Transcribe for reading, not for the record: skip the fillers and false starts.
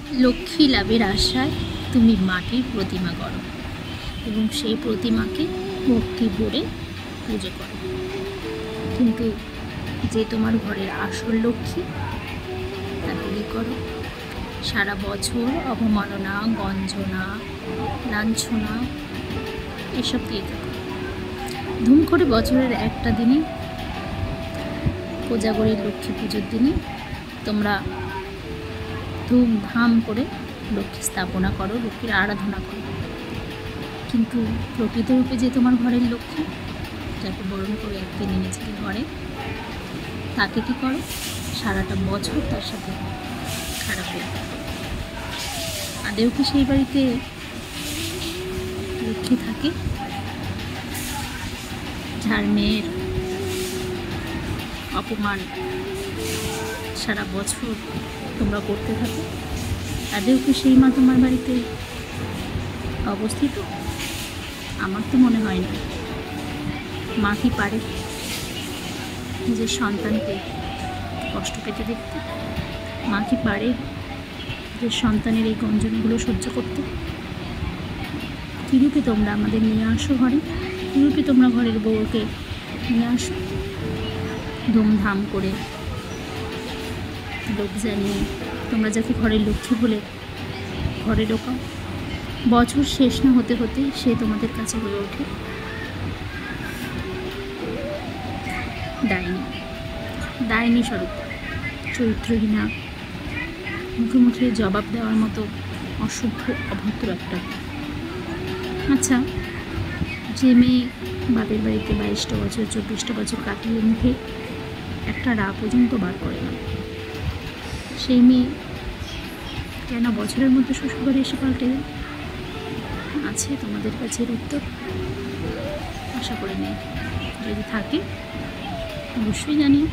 লক্ষ্মী লাভের আশায় তুমি মাটির প্রতিমা করো এবং সেই প্রতিমাকে ভক্তি ভরে পুজো করো, কিন্তু যে তোমার ঘরের আসল লক্ষ্মী তাকে কী করো? সারা বছর অবমাননা, গঞ্জনা, লাঞ্ছনা এসব দিয়ে থাকো। ধুম করে বছরের একটা দিনে, কোজাগরীর লক্ষ্মী পুজোর দিনে তোমরা ধুমধাম করে লক্ষ্মী স্থাপনা করো, লক্ষ্মীর আরাধনা করো, কিন্তু প্রকৃত রূপে যে তোমার ঘরের লক্ষ্মী, যাকে বরণ করে একদিন এনেছিলে ঘরে, তাকে কী করো? সারাটা বছর তার সাথে খারাপ হয়ে থাকো। আদেও কি সেই বাড়িতে লক্ষ্মী থাকে? যার মেয়ের অপমান সারা বছর তোমরা করতে থাকো, আদেও কি সেই মা তোমার বাড়িতে অবস্থিত? আমার তো মনে হয় না। মা কি পারে নিজের সন্তানকে কষ্ট পেতে দেখতে? মা কি পারে যে সন্তানের এই গঞ্জনগুলো সহ্য করতে? কীরূপে তোমরা আমাদের নিয়ে আসো ঘরে, কীরূপে তোমরা ঘরের বউকে নিয়ে আসো ধুমধাম করে, লোক জানিয়ে তোমরা যাকে ঘরের লক্ষ্মী বলে ঘরে ঢোকাও। বছর শেষ না হতে হতেই সে তোমাদের কাছে হয়ে ওঠে ডাইনি, ডাইনি স্বরূপ, চরিত্রহীনা, মুখে মুখে জবাব দেওয়ার মতো অসভ্য অভদ্র একটা। আচ্ছা, যে মেয়ে বাপের বাড়িতে 22টা বছর 24টা বছর কাটিয়ে মুখে একটা রা পর্যন্ত বার করে না, সেই মেয়ে কেন বছরের মধ্যে শ্বশুরবাড়ি এসে পাল্টে দেয়? আছে তোমাদের কাছে এর উত্তর? আশা করে নেই। যদি থাকে অবশ্যই জানিও।